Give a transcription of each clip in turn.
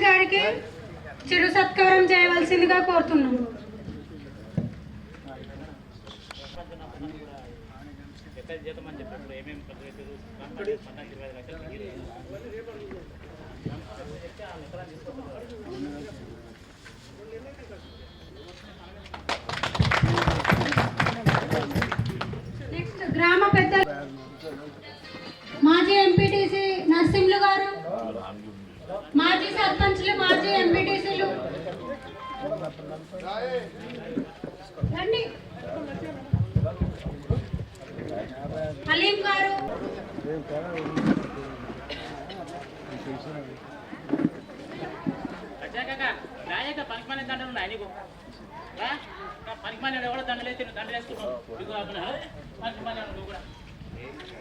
గారికి చిరు సత్కారం చేయవలసిందిగా కోరుతున్నాము. నెక్స్ట్ గ్రామ పెద్ద మాజీ ఎంపీటీసీ నర్సింహులు గారు, మాజీ సర్పంచ్లు, మాజీ ఎంపీటీసీలు రండి. హలీం గారు,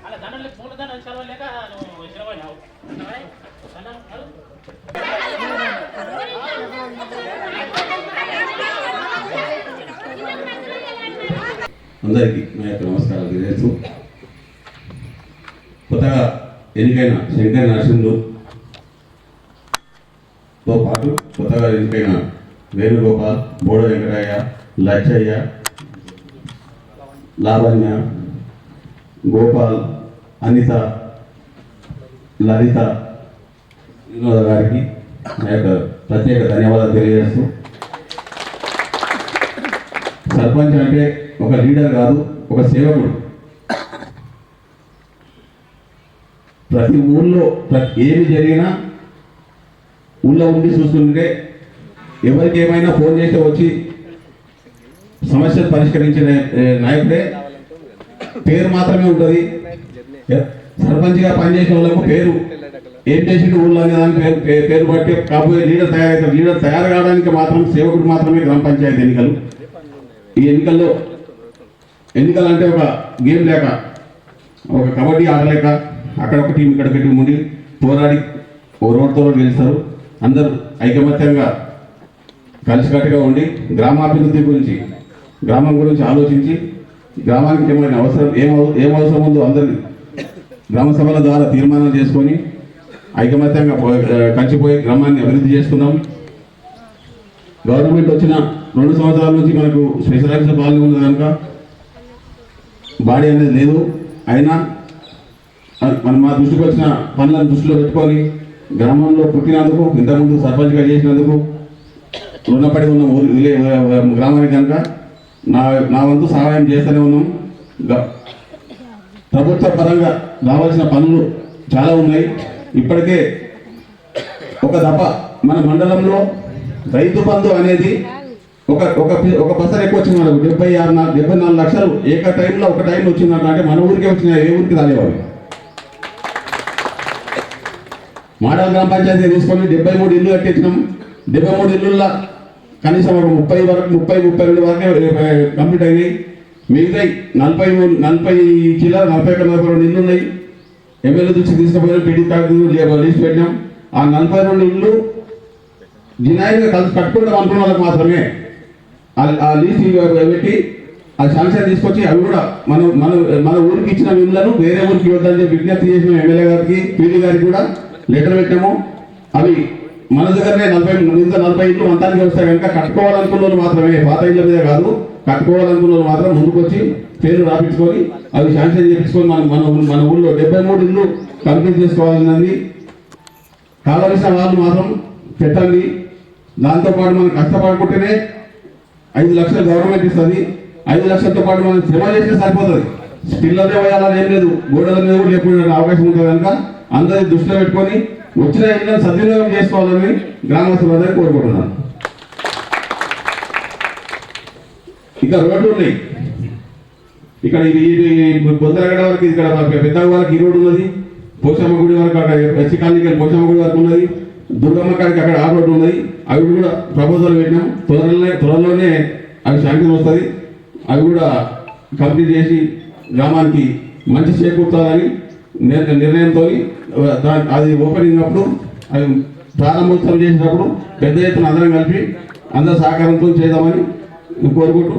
అలా దండలు పూల దండలు చదవలేక అందరికీ నా యొక్క నమస్కారాలు తెలియజేస్తూ, కొత్తగా ఎన్నికైన శంకర్ నరసింహులతో పాటు కొత్తగా ఎన్నికైన వేణుగోపాల్, బోడ వెంకటయ్య, లచ్చయ్య, లావణ్య, గోపాల్, అనిత, లలిత, వినోద గారికి నా యొక్క ప్రత్యేక ధన్యవాదాలు తెలియజేస్తూ, సర్పంచ్ అంటే ఒక లీడర్ కాదు, ఒక సేవకుడు. ప్రతి ఊళ్ళో ఏమి జరిగినా ఊళ్ళో ఉండి చూస్తుంటే ఎవరికి ఏమైనా ఫోన్ చేస్తే వచ్చి సమస్యలు పరిష్కరించిన నాయకుడే. పేరు మాత్రమే ఉంటుంది. సర్పంచ్గా పనిచేసిన వాళ్ళకు పేరు ఏం చేసిండు ఊళ్ళో అనే దాని పేరు బట్టి కాబోయే లీడర్ తయారవుతారు. లీడర్ తయారు కావడానికి మాత్రం సేవకుడు మాత్రమే గ్రామ పంచాయతీ ఎన్నికలు. ఈ ఎన్నికలు అంటే ఒక గేమ్ లేక, ఒక కబడ్డీ ఆట లేక అక్కడ ఒక టీం ఇక్కడ ఒక టీం ఉండి పోరాడి ఓ రోడ్తో గెలుస్తారు. అందరూ ఐకమత్యంగా కలిసికట్టుగా ఉండి గ్రామాభివృద్ధి గురించి, గ్రామం గురించి ఆలోచించి గ్రామానికి ఏమైనా అవసరం ఏం అవసరం ఉందో అందరినీ గ్రామ సభల ద్వారా తీర్మానం చేసుకొని ఐకమత్యంగా కలిసిపోయి గ్రామాన్ని అభివృద్ధి చేసుకుందాం. గవర్నమెంట్ వచ్చిన 2 సంవత్సరాల నుంచి మనకు స్పెషలైజ్డ్ పాలన ఉంది కనుక బాడీ అనేది లేదు. అయినా మనం మా దృష్టికి వచ్చిన పనులను దృష్టిలో పెట్టుకొని గ్రామంలో పుట్టినందుకు, ఇంతకుముందు సర్పంచ్గా చేసినందుకు రుణపడి ఉన్న గ్రామానికి కనుక నా వంతు సహాయం చేస్తూనే ఉన్నాం. ప్రభుత్వ పరంగా రావాల్సిన పనులు చాలా ఉన్నాయి. ఇప్పటికే ఒక దఫ మన మండలంలో రైతు బంధు అనేది ఒక పసర ఎక్కువ వచ్చింది. మనకు 74 లక్షలు ఏక టైంలో ఒక టైంలో వచ్చిందంట. అంటే మన ఊరికే వచ్చిన, ఏ ఊరికి రాలేవాళ్ళు. మాడల్ గ్రామ పంచాయతీ తీసుకొని 73 ఇల్లు కట్టించినాం. 73 ఇల్లుల్లో కనీసం ఒక 30 వరకు 32 వరకే కంప్లీట్ అయినాయి. మిగతా 40 చిల్లర 41 ఇల్లు ఉన్నాయి. ఎమ్మెల్యే దృష్టికి తీసుకుపోయిన పీడీ కార్డు లిస్ట్ పెట్టినాం. ఆ 42 ఇల్లు జినాయిగా కలిసి కట్టుకుంటాం అనుకున్న వాళ్ళకి మాత్రమే ఆ లీస్ట్ పెట్టి ఆ శాంక్షన్ తీసుకొచ్చి అవి కూడా మన ఊరికి ఇచ్చిన ఇళ్లను వేరే ఊరికి ఇవ్వద్దని చెప్పి విజ్ఞప్తి చేసిన ఎమ్మెల్యే గారికి, పీడీ గారికి కూడా లెటర్ పెట్టాము. అవి మన దగ్గరనే 40 ఇళ్ళు మొత్తానికి వస్తాయి కనుక కట్టుకోవాలనుకున్న వాళ్ళు మాత్రమే, పాత ఇళ్ళ మీద కాదు, కట్టుకోవాలనుకున్న వాళ్ళు మాత్రం ముందుకు వచ్చి పేరు రాపించుకొని అవి శాంక్షన్ చేయించుకొని మన ఊళ్ళో 73 ఇళ్ళు కంప్లీట్ చేసుకోవాలన్నది. కావలసిన వాళ్ళు మాత్రం పెట్టండి. దాంతోపాటు మనం కష్టపడుకుంటేనే 5 లక్షలు గవర్నమెంట్ ఇస్తుంది. 5 లక్షలతో పాటు మనం శ్రమ చేస్తే సరిపోతుంది. పిల్లలే పోయాలని ఏం లేదు, గోడల మీద కూడా లేకుండా అవకాశం ఉంటుంది కనుక అందరినీ దృష్టిలో పెట్టుకొని వచ్చిన ఇళ్ళని సద్వినియోగం చేసుకోవాలని గ్రామస్తులందరూ కోరుకుంటున్నాను. ఇక రోడ్లు ఉన్నాయి. ఇక్కడ బొందరగడ వరకు, ఇక్కడ పెద్ద వరకు ఈ రోడ్డు ఉన్నది. పోచమ్మ గుడి వరకు అక్కడ ఎస్సీ కాలనీకి పోచమ్మ గుడి వరకు ఉన్నది. దుర్గమ్మ కాడికి అక్కడ ఆ రోడ్డు ఉన్నది. అవి కూడా ప్రపోజల్ పెట్టినాం. త్వరలోనే అవి శాంక్షన్ వస్తుంది. అవి కూడా కంప్లీట్ చేసి గ్రామానికి మంచి చేకూర్చాలని నిర్ణయంతో అది ఓపెనింగ్ అప్పుడు, అది ప్రారంభోత్సవం చేసినప్పుడు పెద్ద ఎత్తున అందరం కలిపి అందరి సహకారంతో చేద్దామని కోరుకుంటూ,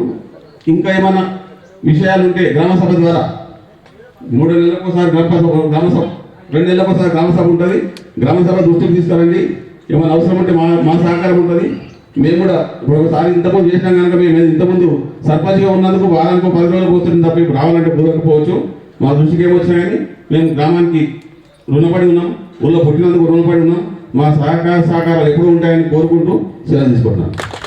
ఇంకా ఏమైనా విషయాలు ఉంటే గ్రామసభ ద్వారా 3 నెలలకు ఒకసారి గ్రామసభ 2 నెలలకు ఒకసారి గ్రామసభ ఉంటుంది. గ్రామసభ దృష్టికి తీసుకురండి. ఏమైనా అవసరం ఉంటే మా సహకారం ఉంటుంది. మేము కూడా ఇప్పుడు ఒకసారి ఇంతకుముందు చేసినాం కనుక మేము ఇంతకుముందు సర్పంచ్గా ఉన్నందుకు వారానికి 10 రోజులు పోతుంది తప్ప ఇప్పుడు రావాలంటే కుదరకపోవచ్చు. మా దృష్టికి ఏమొచ్చినా కానీ మేము గ్రామానికి రుణపడి ఉన్నాం, ఊళ్ళో పుట్టినందుకు రుణపడి ఉన్నాం. మా సహకారాలు ఎప్పుడు ఉంటాయని కోరుకుంటూ సెలవు తీసుకుంటున్నాం.